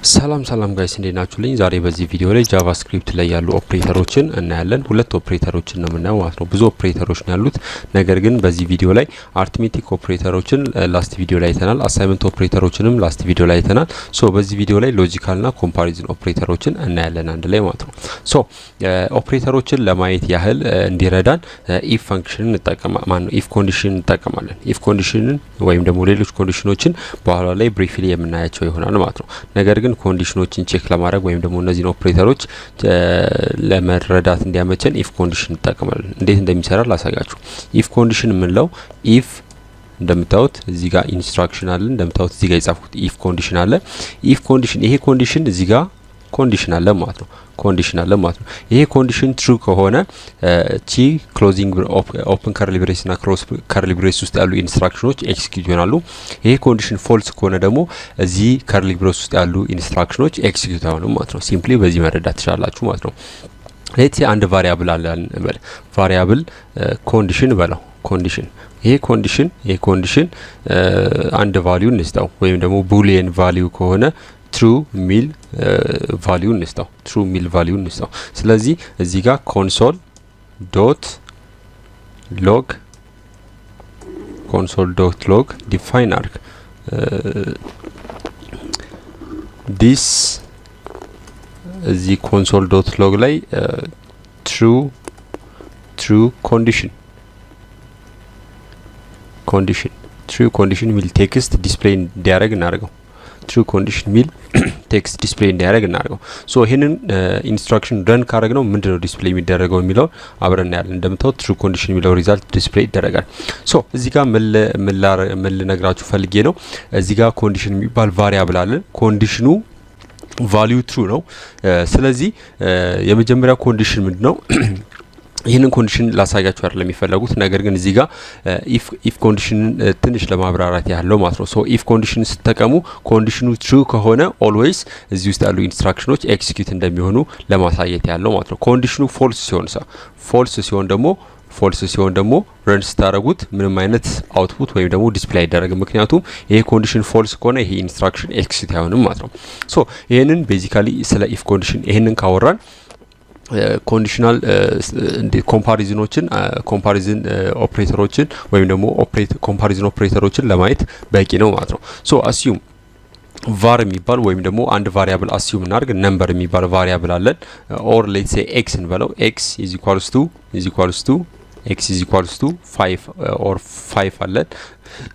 ሰላም ጋይስ እንዴት ናችሁልኝ? ዛሬ በዚህ ቪዲዮ ላይ ጃቫስክሪፕት ላይ ያሉ ኦፕሬተሮችን እናያለን። ሁለት ኦፕሬተሮችን ነው የምናየው ማለት ነው። ብዙ ኦፕሬተሮች ነው ያሉት፣ ነገር ግን በዚህ ቪዲዮ ላይ አርትሜቲክ ኦፕሬተሮችን ላስት ቪዲዮ ላይ አይተናል። አሳይመንት ኦፕሬተሮችንም ላስት ቪዲዮ ላይ አይተናል። ሶ በዚህ ቪዲዮ ላይ ሎጂካልና ኮምፓሪዝን ኦፕሬተሮችን እናያለን አንድ ላይ ማለት ነው። ሶ ኦፕሬተሮችን ለማየት ያህል እንዲረዳን ኢፍ ፈንክሽን እንጠቀማለን፣ ኢፍ ኮንዲሽን እንጠቀማለን። ኢፍ ኮንዲሽንን ወይም ደግሞ ሌሎች ኮንዲሽኖችን በኋላ ላይ ብሪፍሊ የምናያቸው ይሆናል ማለት ነው። ነገር ግን ኮንዲሽኖችን ቼክ ለማድረግ ወይም ደግሞ እነዚህን ኦፕሬተሮች ለመረዳት እንዲያመቸን ኢፍ ኮንዲሽን እንጠቀማለን። እንዴት እንደሚሰራ ላሳያችሁ። ኢፍ ኮንዲሽን የምንለው ኢፍ እንደምታዩት እዚህ ጋር ኢንስትራክሽን አለ፣ እንደምታዩት እዚህ ጋር የጻፍኩት ኢፍ ኮንዲሽን አለ። ኢፍ ኮንዲሽን ይሄ ኮንዲሽን እዚህ ጋር ኮንዲሽን አለ ማለት ነው። ኮንዲሽን አለ ማለት ነው። ይሄ ኮንዲሽን ትሩ ከሆነ ቺ ክሎዚንግ ኦፕን ከርሊ ብሬስ እና ክሎዝ ከርሊ ብሬስ ውስጥ ያሉ ኢንስትራክሽኖች ኤክሲኪዩት ይሆናሉ። ይሄ ኮንዲሽን ፎልስ ከሆነ ደግሞ እዚህ ከርሊ ብሬስ ውስጥ ያሉ ኢንስትራክሽኖች ኤክሲኪዩት አይሆኑም ማለት ነው። ሲምፕሊ በዚህ መረዳት ትችላላችሁ ማለት ነው። ሌትስ አንድ ቫሪያብል አለን እንበል። ቫሪያብል ኮንዲሽን በለው ኮንዲሽን ይሄ ኮንዲሽን አንድ ቫልዩ እንስጠው ወይም ደግሞ ቡሊየን ቫልዩ ከሆነ ትሩ ሚል ቫልዩ እንስጠው ትሩ ሚል ቫልዩ እንስጠው። ስለዚህ እዚህ ጋር ኮንሶል ዶት ሎግ ዲፋይን አርግ ዲስ እዚህ ኮንሶል ዶት ሎግ ላይ ትሩ ኮንዲሽን ሚል ቴክስት ዲስፕሌይ እንዲያደርግ እናደርገው። ትሩ ኮንዲሽን ሚል ቴክስት ዲስፕሌይ እንዲያደርግ እናደርገው። ሶ ይሄንን ኢንስትራክሽን ረን ካደረግ ነው ምንድነው ዲስፕሌይ የሚደረገው የሚለው አብረን እናያለን። እንደምታዩት ትሩ ኮንዲሽን የሚለው ሪዛልት ዲስፕሌይ ይደረጋል። ሶ እዚህ ጋር ምን ልነግራችሁ ፈልጌ ነው፣ እዚህ ጋር ኮንዲሽን የሚባል ቫሪያብል አለን። ኮንዲሽኑ ቫልዩ ትሩ ነው። ስለዚህ የመጀመሪያው ኮንዲሽን ምንድነው? ይህንን ኮንዲሽን ላሳያችሁ አይደለም የሚፈለጉት፣ ነገር ግን እዚህ ጋር ኢፍ ኮንዲሽንን ትንሽ ለማብራራት ያለው ማለት ነው። ሶ ኢፍ ኮንዲሽን ስትጠቀሙ ኮንዲሽኑ ትሩ ከሆነ ኦልዌይስ እዚህ ውስጥ ያሉ ኢንስትራክሽኖች ኤክሲኪዩት እንደሚሆኑ ለማሳየት ያለው ማለት ነው። ኮንዲሽኑ ፎልስ ሲሆን ደግሞ ረን ስታደርጉት ምንም አይነት አውትፑት ወይም ደግሞ ዲስፕሌይ አይደረግም። ምክንያቱም ይሄ ኮንዲሽን ፎልስ ከሆነ ይሄ ኢንስትራክሽን ኤክሲኪዩት አይሆንም ማለት ነው። ሶ ይሄንን ቤዚካሊ ስለ ኢፍ ኮንዲሽን ይሄንን ካወራን ኮንዲሽናል ኮምፓሪዝን ኦፕሬተሮችን ወይም ደግሞ ኮምፓሪዝን ኦፕሬተሮችን ለማየት በቂ ነው ማለት ነው። ሶ አስዩም ቫር የሚባል ወይም ደግሞ አንድ ቫሪያብል አስዩም እናርግ ነምበር የሚባል ቫሪያብል አለን። ኦር ሌትስ ሴ ኤክስ እንበለው። ኤክስ ኢዝ ኢኳልስ ቱ x is equals to 5 or 5 አለን።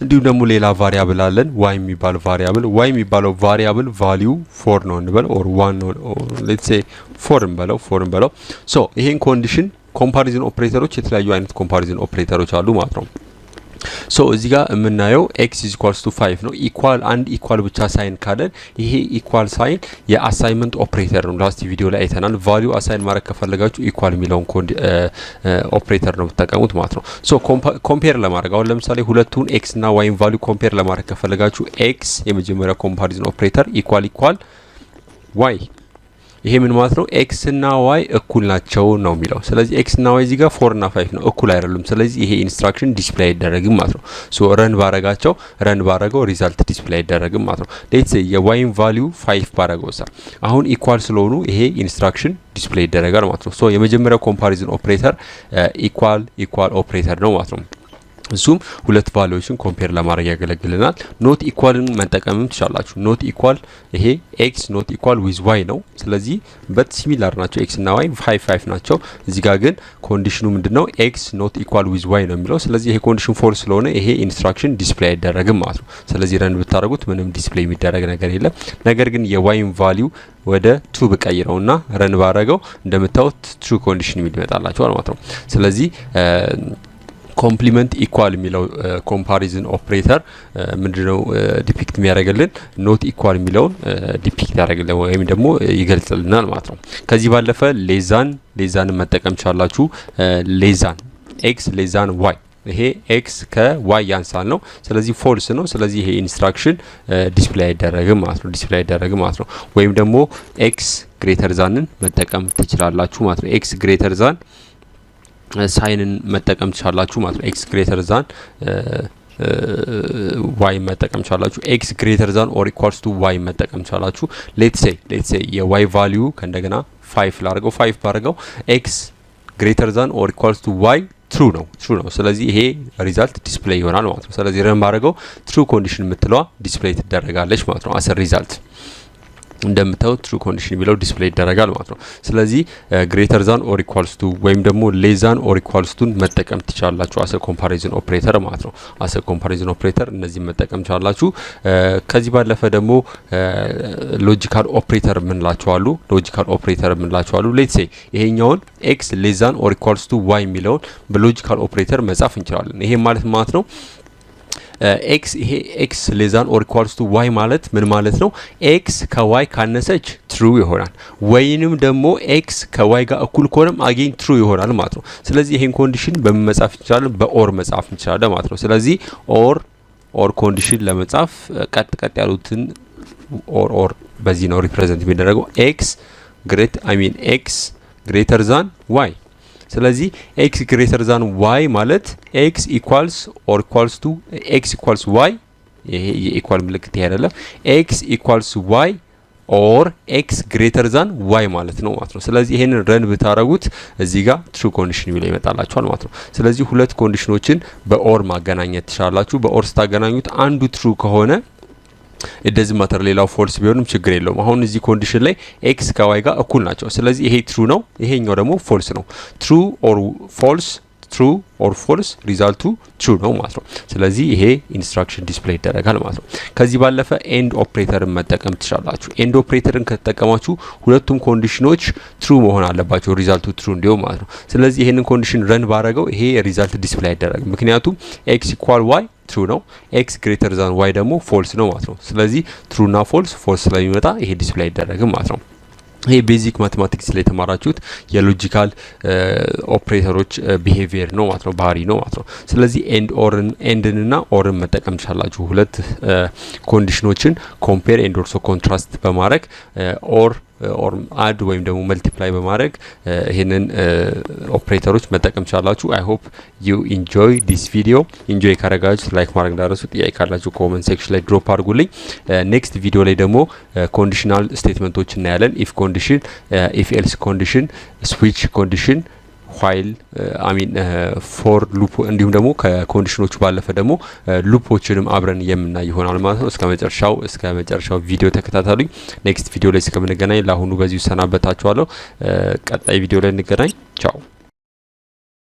እንዲሁም ደግሞ ሌላ ቫሪያብል አለን y የሚባል ቫሪያብል። y የሚባለው ቫሪያብል ቫልዩ 4 ነው እንበል or 1 ነው let's say 4 እንበለው። ሶ ይሄን ኮንዲሽን ኮምፓሪዝን ኦፕሬተሮች የተለያዩ አይነት ኮምፓሪዝን ኦፕሬተሮች አሉ ማለት ነው። ሶ እዚህ ጋር የምናየው x is equals to 5 ነው። ኢኳል ብቻ ሳይን ካለን ይሄ ኢኳል ሳይን የአሳይመንት ኦፕሬተር ነው። ላስት ቪዲዮ ላይ አይተናል። ቫልዩ አሳይን ማድረግ ከፈለጋችሁ ኢኳል የሚለውን ኦፕሬተር ነው የምትጠቀሙት ማለት ነው። ሶ ኮምፔር ለማድረግ አሁን ለምሳሌ ሁለቱን x እና y ቫልዩ ኮምፔር ለማድረግ ከፈለጋችሁ x የመጀመሪያ ኮምፓሪዝን ኦፕሬተር ኢኳል y ይሄ ምን ማለት ነው? x እና y እኩል ናቸው ነው የሚለው። ስለዚህ x እና y እዚህ ጋር 4 እና 5 ነው፣ እኩል አይደሉም። ስለዚህ ይሄ ኢንስትራክሽን ዲስፕሌይ አይደረግም ማለት ነው። ሶ ረን ባረገው ሪዛልት ዲስፕሌይ አይደረግም ማለት ነው። ሌትስ የy ቫልዩ 5 ባረገው አሁን ኢኳል ስለሆኑ ይሄ ኢንስትራክሽን ዲስፕሌይ ይደረጋል ማለት ነው። ሶ የመጀመሪያው ኮምፓሪዝን ኦፕሬተር ኢኳል ኦፕሬተር ነው ማለት ነው። እሱም ሁለት ቫልዩዎችን ኮምፔር ለማድረግ ያገለግልናል። ኖት ኢኳልን መጠቀምም ትችላላችሁ። ኖት ኢኳል ይሄ ኤክስ ኖት ኢኳል ዊዝ ዋይ ነው። ስለዚህ በት ሲሚላር ናቸው ኤክስ እና ዋይ 5 ናቸው። እዚህ ጋር ግን ኮንዲሽኑ ምንድነው? ኤክስ ኖት ኢኳል ዊዝ ዋይ ነው የሚለው። ስለዚህ ይሄ ኮንዲሽን ፎልስ ስለሆነ ይሄ ኢንስትራክሽን ዲስፕሌይ አይደረግም ማለት ነው። ስለዚህ ረን ብታደርጉት ምንም ዲስፕሌይ የሚደረግ ነገር የለም። ነገር ግን የዋይን ቫልዩ ወደ 2 በቀይረውና ረን ባረገው እንደምታዩት ትሩ ኮንዲሽን የሚል ይመጣላችኋል ማለት ነው። ስለዚህ ኮምፕሊመንት ኢኳል የሚለው ኮምፓሪዝን ኦፕሬተር ምንድነው ዲፒክት የሚያደርግልን? ኖት ኢኳል የሚለውን ዲፒክት ያደርግልን ወይም ደግሞ ይገልጽልናል ማለት ነው። ከዚህ ባለፈ ሌዛን መጠቀም ቻላችሁ። ሌዛን ኤክስ ሌዛን ዋይ ይሄ ኤክስ ከዋይ ያንሳል ነው። ስለዚህ ፎልስ ነው። ስለዚህ ይሄ ኢንስትራክሽን ዲስፕሌይ አይደረግም ማለት ነው። ወይም ደግሞ ኤክስ ግሬተር ዛንን መጠቀም ትችላላችሁ ማለት ነው። ኤክስ ግሬተር ዛን ሳይንን መጠቀም ትችላላችሁ ማለት ነው። ኤክስ ግሬተር ዛን y መጠቀም ቻላችሁ x greater than or equals to y መጠቀም ቻላችሁ let's say የy value ከእንደገና 5 ላርገው 5 ባርገው x greater than or equals to y true ነው ስለዚህ ይሄ ሪዛልት ዲስፕሌይ ይሆናል ማለት ነው ስለዚህ ረን ባረገው true condition የምትለዋ ዲስፕሌይ ትደረጋለች ማለት ነው as a result እንደምታዩት true condition የሚለው ዲስፕሌይ ይደረጋል ማለት ነው ስለዚህ greater than or equals to ወይም ደግሞ less than or equals to መጠቀም ትችላላችሁ as a comparison operator ማለት ነው as a comparison operator እነዚህ መጠቀም ትችላላችሁ ከዚህ ባለፈ ደግሞ logical operator ምንላቸው አሉ let's say ይሄኛውን x less than or equals to y የሚለውን በሎጂካል ኦፕሬተር መጻፍ እንችላለን ይሄ ማለት ነው x ይሄ x less than or equals to y ማለት ምን ማለት ነው x ከy ካነሰች true ይሆናል ወይንም ደግሞ x ከy ጋር እኩል ከሆነም again true ይሆናል ማለት ነው ስለዚህ ይሄን ኮንዲሽን በመጻፍ እንችላለን በኦር መጻፍ እንችላለን ማለት ነው ስለዚህ ኦር ኮንዲሽን ለመጻፍ ቀጥ ያሉትን ኦር በዚህ ነው ሪፕሬዘንት የሚደረገው x greater than y ስለዚህ x greater than y ማለት x equals or equals to x equals y ይሄ የኢኳል ምልክት አይደለም x equals y or x greater than y ማለት ነው ስለዚህ ይሄንን ረን ብታረጉት እዚህ ጋር true condition የሚለው ይመጣላችኋል ማለት ነው ስለዚህ ሁለት ኮንዲሽኖችን በኦር ማገናኘት ትችላላችሁ በኦር ስታገናኙት አንዱ true ከሆነ it doesn't matter ሌላው ፎልስ ቢሆንም ችግር የለውም አሁን እዚህ ኮንዲሽን ላይ x ከy ጋር እኩል ናቸው ስለዚህ ይሄ ትሩ ነው ይሄኛው ደግሞ ፎልስ ነው true or false ሪዛልቱ true ነው ማለት ነው ስለዚህ ይሄ ኢንስትራክሽን ዲስፕሌይ ይደረጋል ማለት ነው ከዚህ ባለፈ ኤንድ ኦፕሬተርን መጠቀም ትችላላችሁ ኤንድ ኦፕሬተርን ከተጠቀማችሁ ሁለቱም ኮንዲሽኖች true መሆን አለባቸው ሪዛልቱ true እንዲሆን ማለት ነው ስለዚህ ይሄንን ኮንዲሽን ረን ባረገው ይሄ ሪዛልት ዲስፕሌይ አይደረግም ምክንያቱም x equal y true ነው x greater than y ደግሞ false ነው ማለት ነው ስለዚህ true እና false ስለሚመጣ ይሄ ዲስፕሌይ አይደረግም ማለት ነው ይሄ ቤዚክ ማቴማቲክስ ላይ ተማራችሁት የሎጂካል ኦፕሬተሮች ቢሄቪየር ነው ማለት ነው ባህሪ ነው ማለት ነው ስለዚህ ኤንድን እና ኦርን መጠቀም ትችላላችሁ ሁለት ኮንዲሽኖችን ኮምፔር ኤንድ ኦልሶ ኮንትራስት በማድረግ ኦር አድ ወይም ደግሞ መልቲፕላይ በማድረግ ይሄንን ኦፕሬተሮች መጠቀም ትችላላችሁ አይ ሆፕ ዩ ኢንጆይ ዲስ ቪዲዮ ኢንጆይ ካረጋችሁ ላይክ ማድረግ እንዳትረሱ ጥያቄ ካላችሁ ኮሜንት ሴክሽን ላይ ድሮፕ አድርጉልኝ ኔክስት ቪዲዮ ላይ ደግሞ ኮንዲሽናል ስቴትመንቶች እናያለን ኢፍ ኮንዲሽን ኢፍ ኤልስ ኮንዲሽን ስዊች ኮንዲሽን while for loop እንዲሁም ደግሞ ከኮንዲሽኖቹ ባለፈ ደግሞ ሉፖችንም አብረን የምናይ ይሆናል ማለት ነው እስከ መጨረሻው ቪዲዮ ተከታተሉኝ ኔክስት ቪዲዮ ላይ እስከምንገናኝ ለአሁኑ በዚሁ ሰናበታችኋለሁ ቀጣይ ቪዲዮ ላይ እንገናኝ ቻው